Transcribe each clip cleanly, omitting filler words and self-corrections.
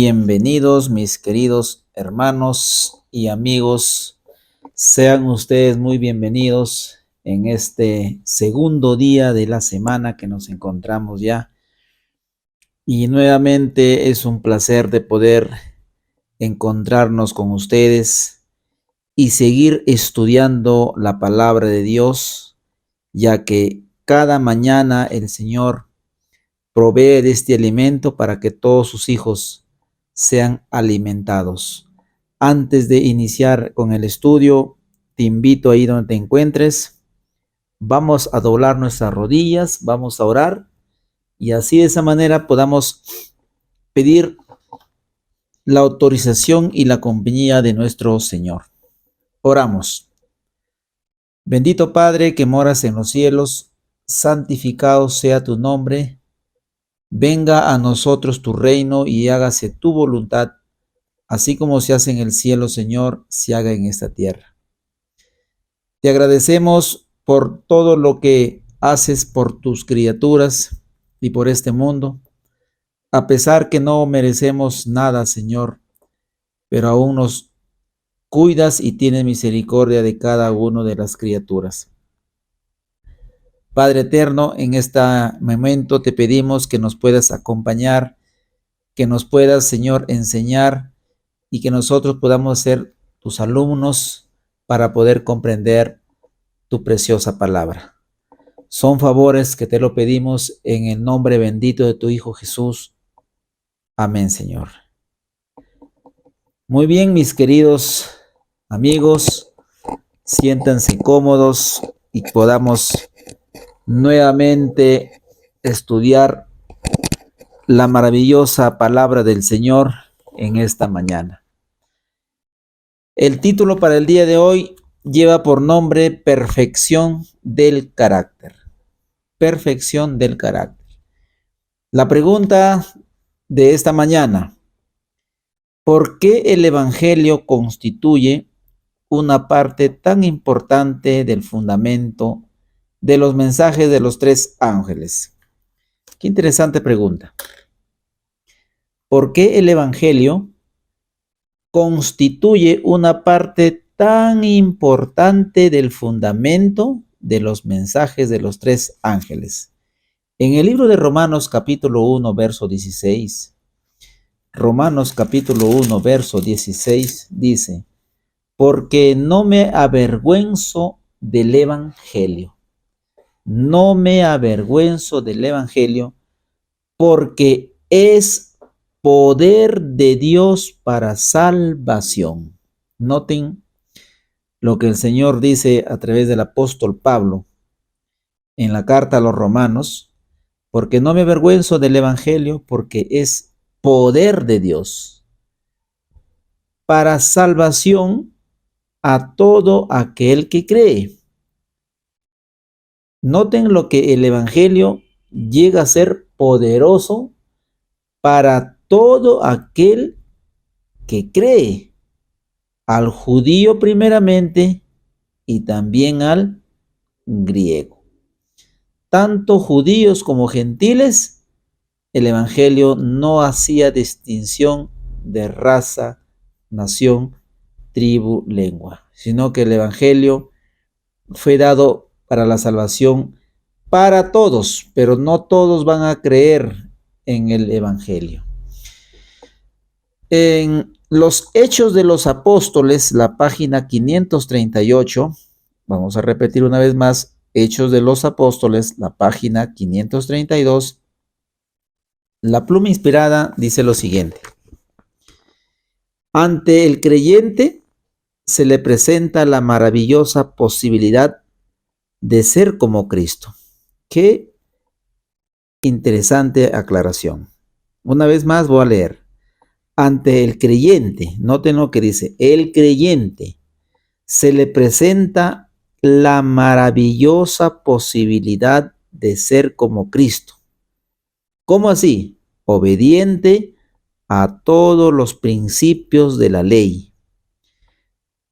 Bienvenidos mis queridos hermanos y amigos, sean ustedes muy bienvenidos en este segundo día de la semana que nos encontramos ya. Y nuevamente es un placer de poder encontrarnos con ustedes y seguir estudiando la palabra de Dios, ya que cada mañana el Señor provee de este alimento para que todos sus hijos sean alimentados. Antes de iniciar con el estudio, te invito ahí donde te encuentres. Vamos a doblar nuestras rodillas, vamos a orar y así de esa manera podamos pedir la autorización y la compañía de nuestro Señor. Oramos. Bendito Padre que moras en los cielos, santificado sea tu nombre. Venga a nosotros tu reino y hágase tu voluntad, así como se hace en el cielo, Señor, se haga en esta tierra. Te agradecemos por todo lo que haces por tus criaturas y por este mundo, a pesar que no merecemos nada, Señor, pero aún nos cuidas y tienes misericordia de cada una de las criaturas. Padre eterno, en este momento te pedimos que nos puedas acompañar, que nos puedas, Señor, enseñar y que nosotros podamos ser tus alumnos para poder comprender tu preciosa palabra. Son favores que te lo pedimos en el nombre bendito de tu Hijo Jesús. Amén, Señor. Muy bien, mis queridos amigos, siéntanse cómodos y podamos nuevamente estudiar la maravillosa palabra del Señor en esta mañana. El título para el día de hoy lleva por nombre Perfección del carácter. Perfección del carácter. La pregunta de esta mañana: ¿por qué el Evangelio constituye una parte tan importante del fundamento de los mensajes de los tres ángeles? Qué interesante pregunta. ¿Por qué el Evangelio constituye una parte tan importante del fundamento de los mensajes de los tres ángeles? En el libro de Romanos capítulo 1, verso 16, Romanos capítulo 1, verso 16 dice: porque no me avergüenzo del Evangelio. No me avergüenzo del Evangelio, porque es poder de Dios para salvación. Noten lo que el Señor dice a través del apóstol Pablo en la carta a los Romanos: porque no me avergüenzo del Evangelio, porque es poder de Dios para salvación a todo aquel que cree. Noten lo que el Evangelio llega a ser poderoso para todo aquel que cree, al judío primeramente y también al griego. Tanto judíos como gentiles, el Evangelio no hacía distinción de raza, nación, tribu, lengua, sino que el Evangelio fue dado para la salvación para todos, pero no todos van a creer en el Evangelio. En los Hechos de los Apóstoles, la página 538, vamos a repetir una vez más, Hechos de los Apóstoles, la página 532, la pluma inspirada dice lo siguiente: ante el creyente se le presenta la maravillosa posibilidad de ser como Cristo. Qué interesante aclaración. Una vez más voy a leer. Ante el creyente, noten lo que dice, el creyente, se le presenta la maravillosa posibilidad de ser como Cristo. ¿Cómo así? Obediente a todos los principios de la ley.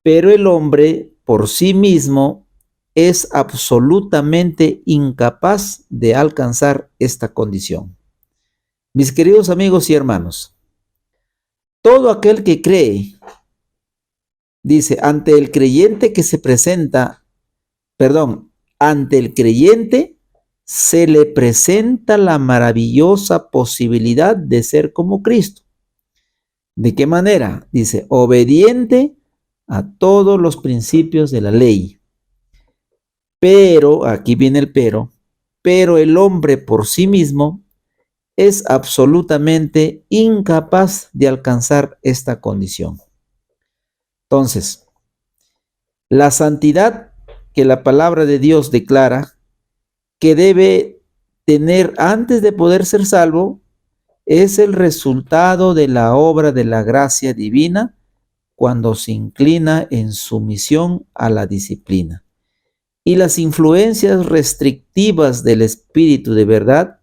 Pero el hombre por sí mismo es absolutamente incapaz de alcanzar esta condición. Mis queridos amigos y hermanos, todo aquel que cree, dice, ante el creyente que se presenta, perdón, ante el creyente se le presenta la maravillosa posibilidad de ser como Cristo. ¿De qué manera? Dice, obediente a todos los principios de la ley. Pero, aquí viene el pero el hombre por sí mismo es absolutamente incapaz de alcanzar esta condición. Entonces, la santidad que la palabra de Dios declara que debe tener antes de poder ser salvo es el resultado de la obra de la gracia divina cuando se inclina en sumisión a la disciplina. Y las influencias restrictivas del Espíritu de verdad,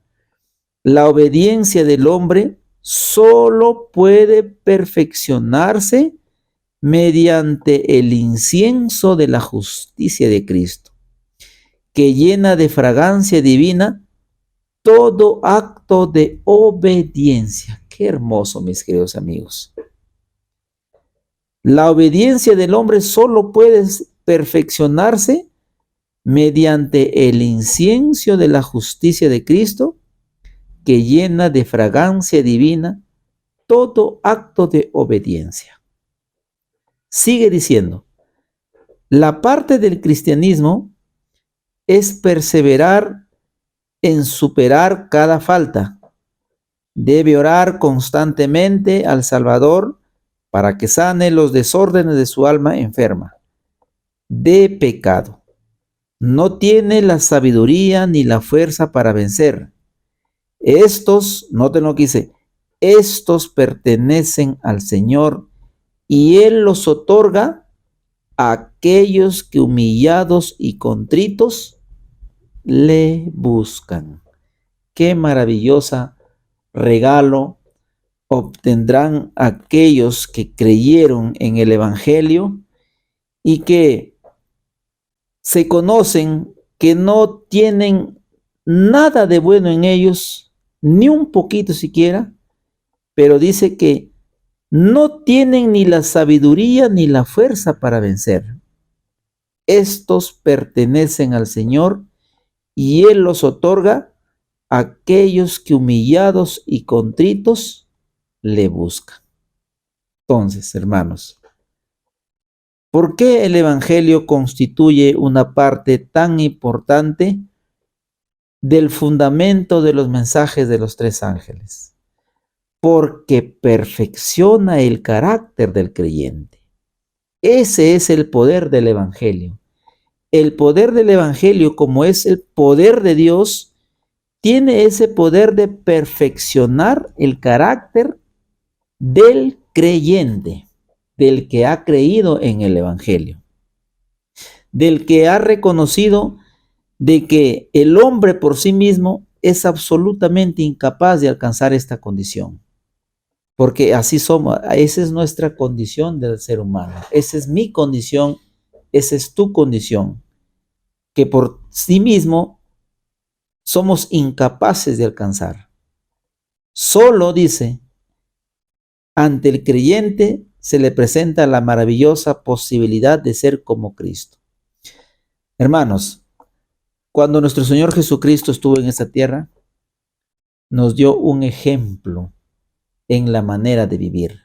la obediencia del hombre solo puede perfeccionarse mediante el incienso de la justicia de Cristo, que llena de fragancia divina todo acto de obediencia. Qué hermoso, mis queridos amigos. La obediencia del hombre solo puede perfeccionarse mediante el incienso de la justicia de Cristo, que llena de fragancia divina todo acto de obediencia. Sigue diciendo, la parte del cristianismo es perseverar en superar cada falta. Debe orar constantemente al Salvador para que sane los desórdenes de su alma enferma de pecado. No tiene la sabiduría ni la fuerza para vencer. Estos, noten lo que dice, estos pertenecen al Señor y Él los otorga a aquellos que humillados y contritos le buscan. Qué maravillosa regalo obtendrán aquellos que creyeron en el Evangelio y que se conocen que no tienen nada de bueno en ellos, ni un poquito siquiera, pero dice que no tienen ni la sabiduría ni la fuerza para vencer. Estos pertenecen al Señor y Él los otorga a aquellos que humillados y contritos le buscan. Entonces, hermanos, ¿por qué el Evangelio constituye una parte tan importante del fundamento de los mensajes de los tres ángeles? Porque perfecciona el carácter del creyente. Ese es el poder del Evangelio. El poder del Evangelio, como es el poder de Dios, tiene ese poder de perfeccionar el carácter del creyente, del que ha creído en el Evangelio, del que ha reconocido de que el hombre por sí mismo es absolutamente incapaz de alcanzar esta condición. Porque así somos, esa es nuestra condición del ser humano, esa es mi condición, esa es tu condición, que por sí mismo somos incapaces de alcanzar. Solo, dice, ante el creyente se le presenta la maravillosa posibilidad de ser como Cristo. Hermanos, cuando nuestro Señor Jesucristo estuvo en esta tierra, nos dio un ejemplo en la manera de vivir.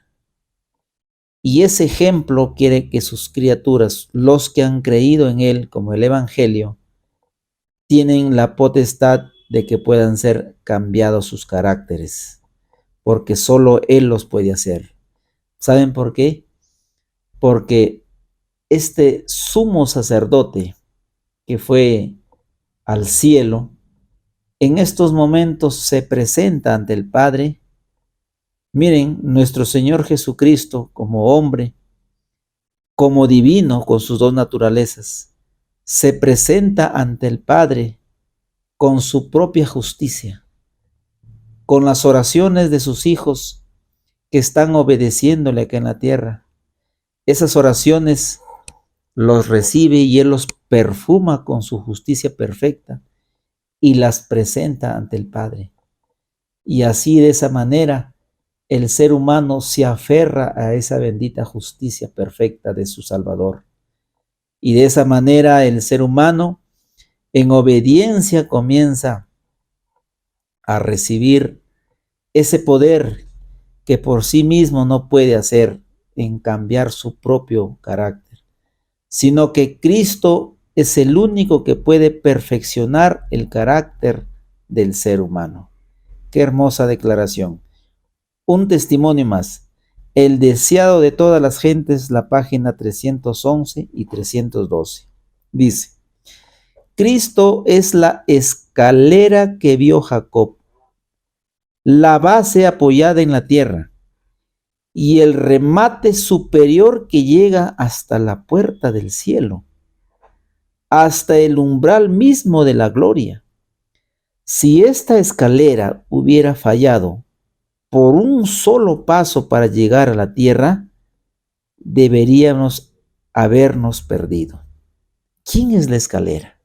Y ese ejemplo quiere que sus criaturas, los que han creído en Él como el Evangelio, tienen la potestad de que puedan ser cambiados sus caracteres, porque solo Él los puede hacer. ¿Saben por qué? Porque este sumo sacerdote que fue al cielo, en estos momentos se presenta ante el Padre. Miren, nuestro Señor Jesucristo como hombre, como divino con sus dos naturalezas, se presenta ante el Padre con su propia justicia, con las oraciones de sus hijos que están obedeciéndole acá en la tierra. Esas oraciones los recibe y Él los perfuma con su justicia perfecta y las presenta ante el Padre. Y así de esa manera el ser humano se aferra a esa bendita justicia perfecta de su Salvador. Y de esa manera el ser humano en obediencia comienza a recibir ese poder que por sí mismo no puede hacer en cambiar su propio carácter, sino que Cristo es el único que puede perfeccionar el carácter del ser humano. Qué hermosa declaración. Un testimonio más. El deseado de todas las gentes, la página 311 y 312. Dice, Cristo es la escalera que vio Jacob, la base apoyada en la tierra y el remate superior que llega hasta la puerta del cielo, hasta el umbral mismo de la gloria. Si esta escalera hubiera fallado por un solo paso para llegar a la tierra, deberíamos habernos perdido. ¿Quién es la escalera?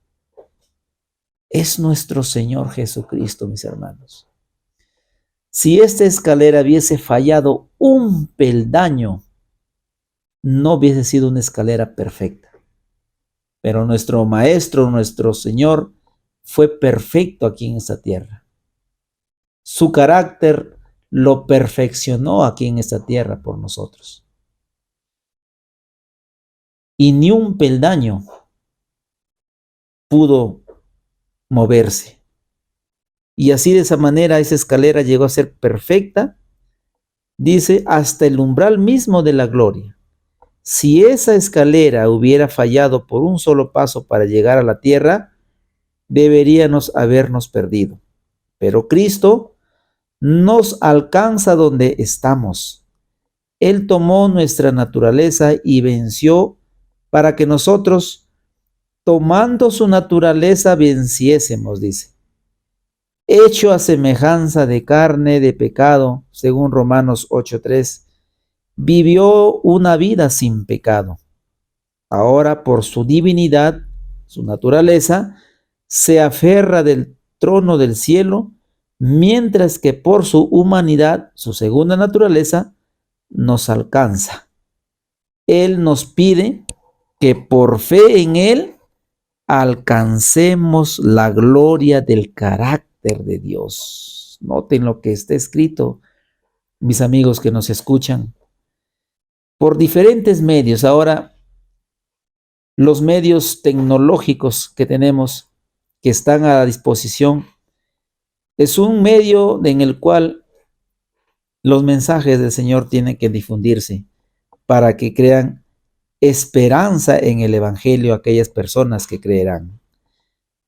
Es nuestro Señor Jesucristo, mis hermanos. Si esta escalera hubiese fallado un peldaño, no hubiese sido una escalera perfecta. Pero nuestro Maestro, nuestro Señor, fue perfecto aquí en esta tierra. Su carácter lo perfeccionó aquí en esta tierra por nosotros. Y ni un peldaño pudo moverse. Y así de esa manera esa escalera llegó a ser perfecta, dice, hasta el umbral mismo de la gloria. Si esa escalera hubiera fallado por un solo paso para llegar a la tierra, deberíamos habernos perdido. Pero Cristo nos alcanza donde estamos. Él tomó nuestra naturaleza y venció para que nosotros, tomando su naturaleza, venciésemos, dice. Hecho a semejanza de carne de pecado, según Romanos 8:3, vivió una vida sin pecado. Ahora, por su divinidad, su naturaleza, se aferra del trono del cielo, mientras que por su humanidad, su segunda naturaleza, nos alcanza. Él nos pide que por fe en Él alcancemos la gloria del carácter de Dios. Noten lo que está escrito, mis amigos que nos escuchan, por diferentes medios. Ahora, los medios tecnológicos que tenemos, que están a disposición, es un medio en el cual los mensajes del Señor tienen que difundirse para que crean esperanza en el Evangelio a aquellas personas que creerán.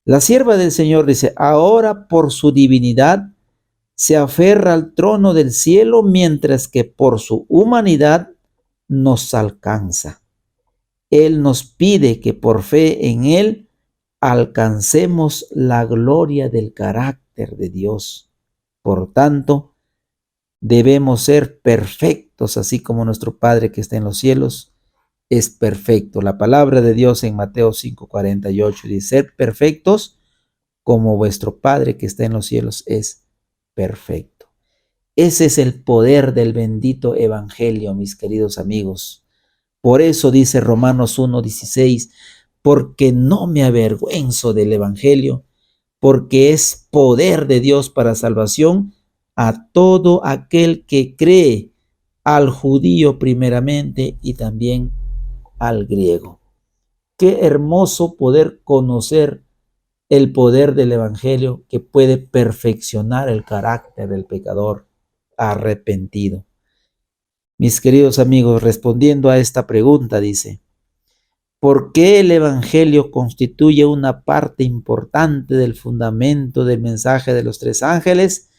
La sierva del Señor dice, ahora por su divinidad se aferra al trono del cielo, mientras que por su humanidad nos alcanza. Él nos pide que por fe en Él alcancemos la gloria del carácter de Dios. Por tanto, debemos ser perfectos, así como nuestro Padre que está en los cielos es perfecto. La palabra de Dios en Mateo 5:48 dice, ser perfectos como vuestro Padre que está en los cielos es perfecto. Ese es el poder del bendito Evangelio, mis queridos amigos. Por eso dice Romanos 1:16, porque no me avergüenzo del Evangelio, porque es poder de Dios para salvación a todo aquel que cree, al judío primeramente y también al griego. Qué hermoso poder conocer el poder del Evangelio que puede perfeccionar el carácter del pecador arrepentido. Mis queridos amigos, respondiendo a esta pregunta, dice, ¿por qué el Evangelio constituye una parte importante del fundamento del mensaje de los tres ángeles?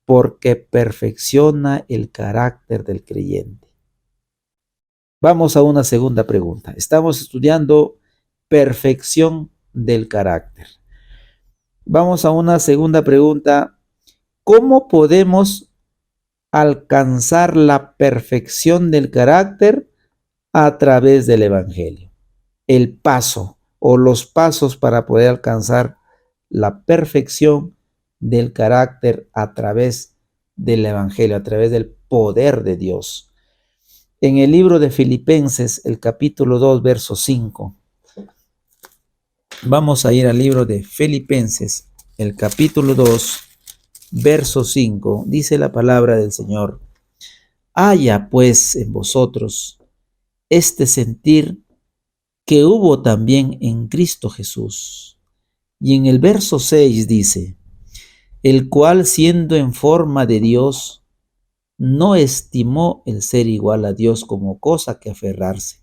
Porque perfecciona el carácter del creyente. Vamos a una segunda pregunta. Estamos estudiando perfección del carácter. Vamos a una segunda pregunta. ¿Cómo podemos alcanzar la perfección del carácter a través del Evangelio? El paso o los pasos para poder alcanzar la perfección del carácter a través del Evangelio, a través del poder de Dios. En el libro de Filipenses, el capítulo 2, verso 5. Vamos a ir al libro de Filipenses, el capítulo 2, verso 5. Dice la palabra del Señor: haya pues en vosotros este sentir que hubo también en Cristo Jesús. Y en el verso 6 dice: el cual, siendo en forma de Dios, no estimó el ser igual a Dios como cosa que aferrarse,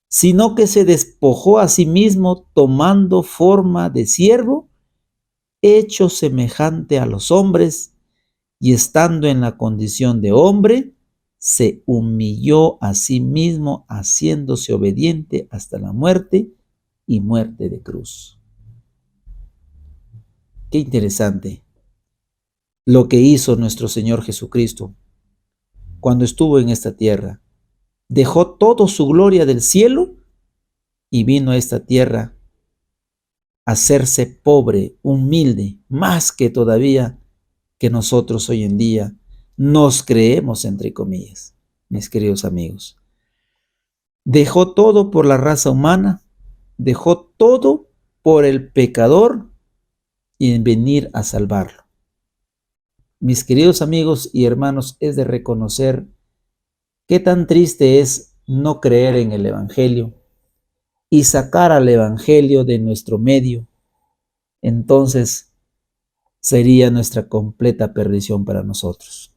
sino que se despojó a sí mismo, tomando forma de siervo, hecho semejante a los hombres, y estando en la condición de hombre, se humilló a sí mismo, haciéndose obediente hasta la muerte y muerte de cruz. Qué interesante lo que hizo nuestro Señor Jesucristo cuando estuvo en esta tierra. Dejó toda su gloria del cielo y vino a esta tierra a hacerse pobre, humilde, más que todavía que nosotros hoy en día nos creemos, entre comillas, mis queridos amigos. Dejó todo por la raza humana, dejó todo por el pecador y en venir a salvarlo. Mis queridos amigos y hermanos, es de reconocer qué tan triste es no creer en el Evangelio y sacar al Evangelio de nuestro medio. Entonces sería nuestra completa perdición para nosotros.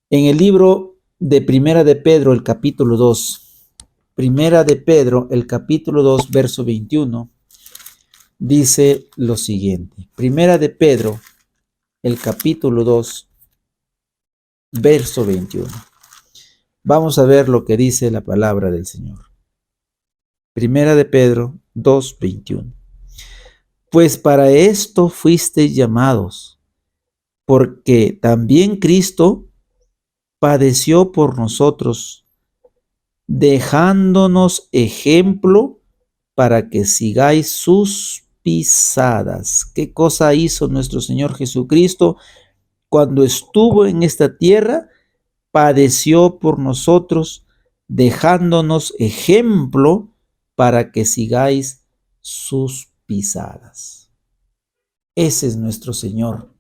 En el libro de Primera de Pedro, el capítulo 2, Primera de Pedro, el capítulo 2, verso 21, dice lo siguiente. Primera de Pedro, el capítulo 2, verso 21. Vamos a ver lo que dice la palabra del Señor. Primera de Pedro 2, 21. Pues para esto fuisteis llamados, porque también Cristo padeció por nosotros, dejándonos ejemplo para que sigáis sus pisadas. ¿Qué cosa hizo nuestro Señor Jesucristo cuando estuvo en esta tierra? Padeció por nosotros, dejándonos ejemplo para que sigáis sus pisadas. Ese es nuestro Señor,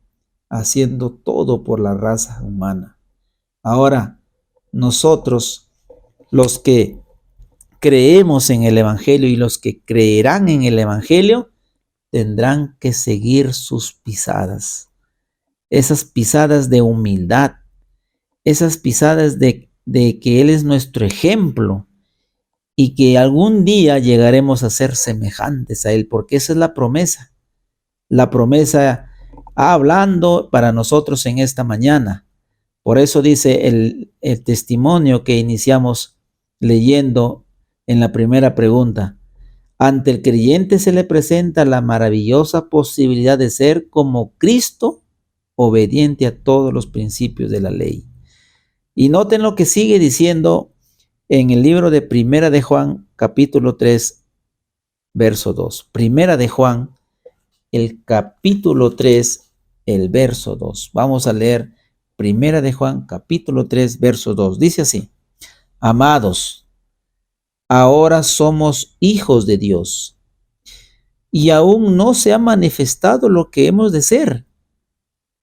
haciendo todo por la raza humana. Ahora, nosotros, los que creemos en el Evangelio y los que creerán en el Evangelio, tendrán que seguir sus pisadas. Esas pisadas de humildad, esas pisadas de que Él es nuestro ejemplo y que algún día llegaremos a ser semejantes a Él, porque esa es la promesa. La promesa hablando para nosotros en esta mañana. Por eso dice el testimonio que iniciamos leyendo en la primera pregunta. Ante el creyente se le presenta la maravillosa posibilidad de ser como Cristo, obediente a todos los principios de la ley. Y noten lo que sigue diciendo en el libro de Primera de Juan, capítulo 3, verso 2. Primera de Juan, el capítulo 3, el verso 2. Vamos a leer Primera de Juan, capítulo 3, verso 2. Dice así: amados, ahora somos hijos de Dios, y aún no se ha manifestado lo que hemos de ser,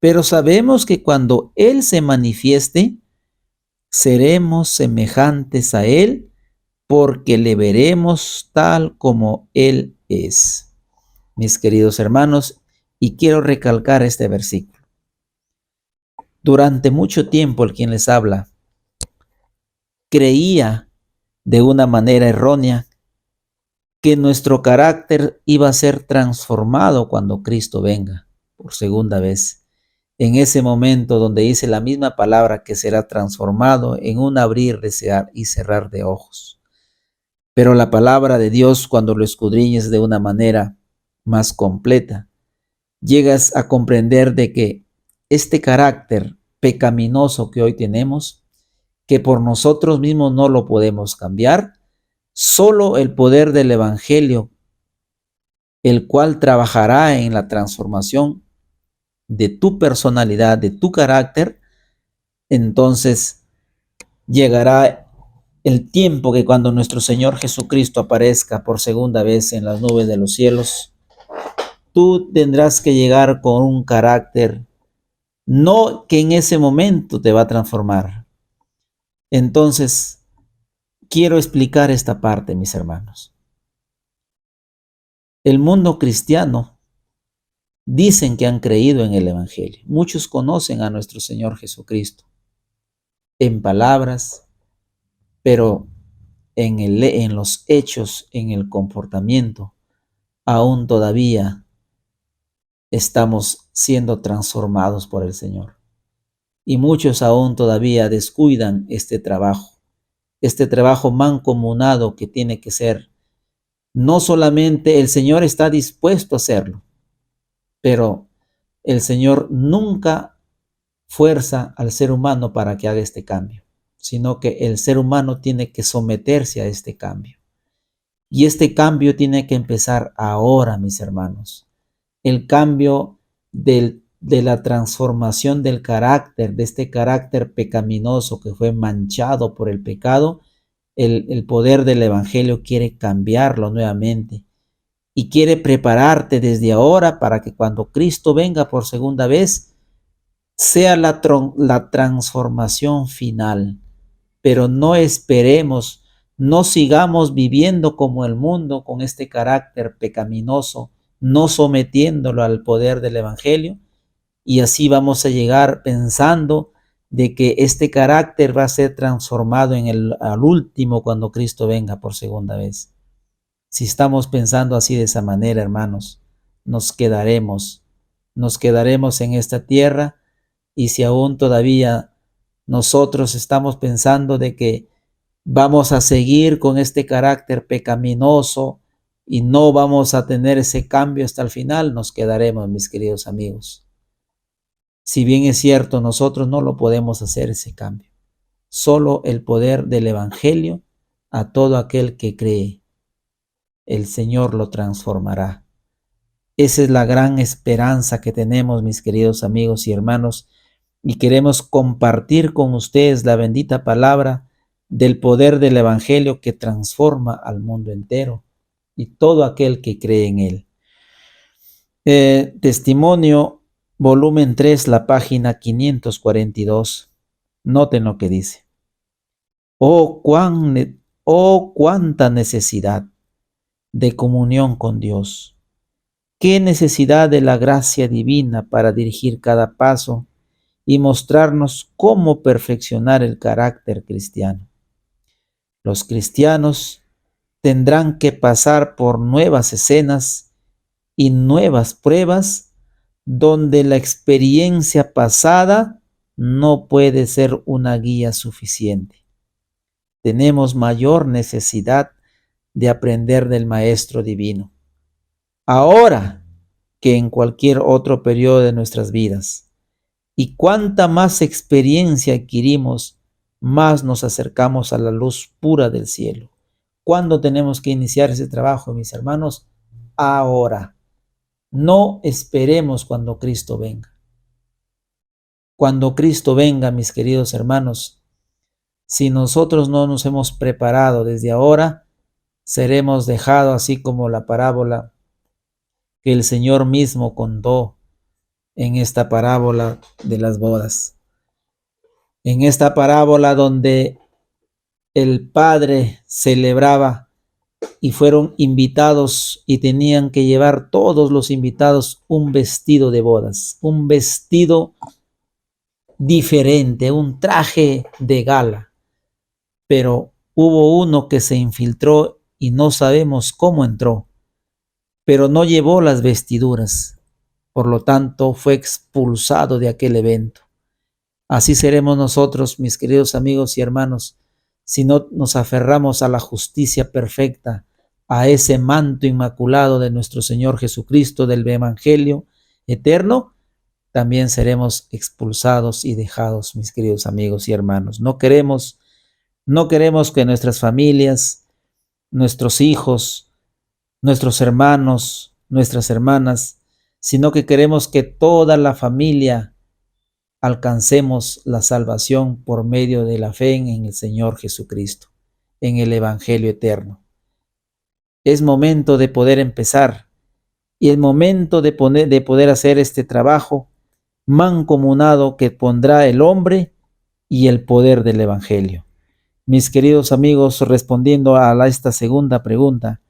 pero sabemos que cuando Él se manifieste, seremos semejantes a Él, porque le veremos tal como Él es. Mis queridos hermanos, y quiero recalcar este versículo. Durante mucho tiempo el quien les habla creía de una manera errónea que nuestro carácter iba a ser transformado cuando Cristo venga por segunda vez. En ese momento donde dice la misma palabra que será transformado en un abrir y cerrar de ojos. Pero la palabra de Dios, cuando lo escudriñes de una manera más completa, llegas a comprender de que este carácter pecaminoso que hoy tenemos, que por nosotros mismos no lo podemos cambiar, solo el poder del Evangelio, el cual trabajará en la transformación de tu personalidad, de tu carácter, entonces llegará el tiempo que cuando nuestro Señor Jesucristo aparezca por segunda vez en las nubes de los cielos, tú tendrás que llegar con un carácter, no que en ese momento te va a transformar. Entonces, quiero explicar esta parte, mis hermanos. El mundo cristiano dicen que han creído en el Evangelio. Muchos conocen a nuestro Señor Jesucristo en palabras, pero en los hechos, en el comportamiento, aún todavía estamos siendo transformados por el Señor. Y muchos aún todavía descuidan este trabajo mancomunado que tiene que ser. No solamente el Señor está dispuesto a hacerlo, pero el Señor nunca fuerza al ser humano para que haga este cambio, sino que el ser humano tiene que someterse a este cambio. Y este cambio tiene que empezar ahora, mis hermanos. El cambio de la transformación del carácter, de este carácter pecaminoso que fue manchado por el pecado, el poder del Evangelio quiere cambiarlo nuevamente y quiere prepararte desde ahora para que cuando Cristo venga por segunda vez, sea la transformación final. Pero no esperemos, no sigamos viviendo como el mundo con este carácter pecaminoso, no sometiéndolo al poder del Evangelio, y así vamos a llegar pensando de que este carácter va a ser transformado al último cuando Cristo venga por segunda vez. Si estamos pensando así de esa manera, hermanos, nos quedaremos en esta tierra, y si aún todavía nosotros estamos pensando de que vamos a seguir con este carácter pecaminoso y no vamos a tener ese cambio hasta el final, nos quedaremos, mis queridos amigos. Si bien es cierto, nosotros no lo podemos hacer ese cambio. Solo el poder del Evangelio a todo aquel que cree, el Señor lo transformará. Esa es la gran esperanza que tenemos, mis queridos amigos y hermanos, y queremos compartir con ustedes la bendita palabra del poder del Evangelio que transforma al mundo entero y todo aquel que cree en él. Testimonio, volumen 3, la página 542. Noten lo que dice. Oh, cuánta necesidad de comunión con Dios. Qué necesidad de la gracia divina para dirigir cada paso y mostrarnos cómo perfeccionar el carácter cristiano. Los cristianos tendrán que pasar por nuevas escenas y nuevas pruebas donde la experiencia pasada no puede ser una guía suficiente. Tenemos mayor necesidad de aprender del Maestro Divino, ahora que en cualquier otro periodo de nuestras vidas. Y cuanta más experiencia adquirimos, más nos acercamos a la luz pura del cielo. ¿Cuándo tenemos que iniciar ese trabajo, mis hermanos? Ahora. No esperemos cuando Cristo venga. Cuando Cristo venga, mis queridos hermanos, si nosotros no nos hemos preparado desde ahora, seremos dejados así como la parábola que el Señor mismo contó en esta parábola de las bodas. En esta parábola donde el padre celebraba y fueron invitados y tenían que llevar todos los invitados un vestido de bodas, un vestido diferente, un traje de gala. Pero hubo uno que se infiltró y no sabemos cómo entró, pero no llevó las vestiduras, por lo tanto fue expulsado de aquel evento. Así seremos nosotros, mis queridos amigos y hermanos, si no nos aferramos a la justicia perfecta, a ese manto inmaculado de nuestro Señor Jesucristo, del Evangelio eterno, también seremos expulsados y dejados, mis queridos amigos y hermanos. No queremos que nuestras familias, nuestros hijos, nuestros hermanos, nuestras hermanas, sino que queremos que toda la familia alcancemos la salvación por medio de la fe en el Señor Jesucristo, en el Evangelio eterno. Es momento de poder empezar y es momento de poder hacer este trabajo mancomunado que pondrá el hombre y el poder del Evangelio. Mis queridos amigos, respondiendo a esta segunda pregunta,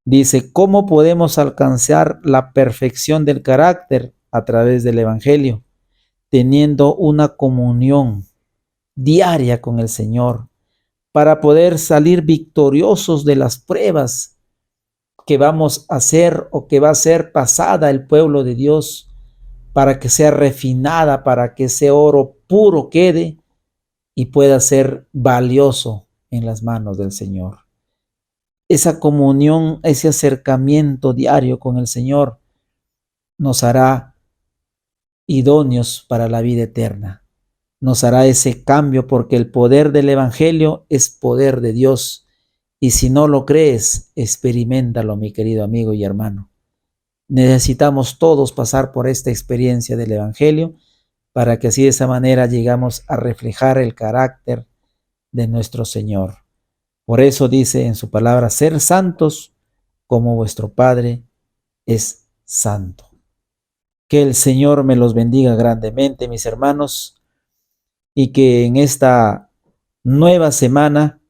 dice, ¿cómo podemos alcanzar la perfección del carácter a través del Evangelio? Teniendo una comunión diaria con el Señor para poder salir victoriosos de las pruebas que vamos a hacer o que va a ser pasada el pueblo de Dios, para que sea refinada, para que ese oro puro quede y pueda ser valioso en las manos del Señor. Esa comunión, ese acercamiento diario con el Señor nos hará idóneos para la vida eterna. Nos hará ese cambio porque el poder del Evangelio es poder de Dios. Y si no lo crees, experiméntalo, mi querido amigo y hermano. Necesitamos todos pasar por esta experiencia del Evangelio para que así de esa manera llegamos a reflejar el carácter de nuestro Señor. Por eso dice en su palabra, ser santos como vuestro Padre es santo. Que el Señor me los bendiga grandemente, mis hermanos, y que en esta nueva semana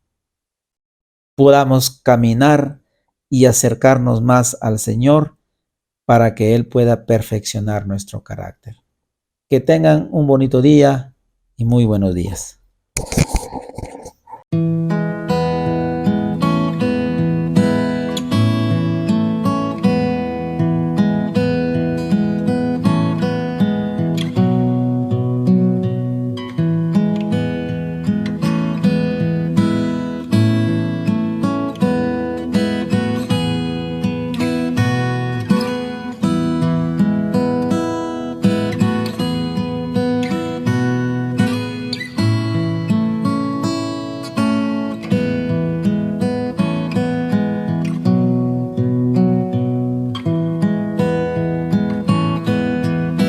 podamos caminar y acercarnos más al Señor para que Él pueda perfeccionar nuestro carácter. Que tengan un bonito día y muy buenos días.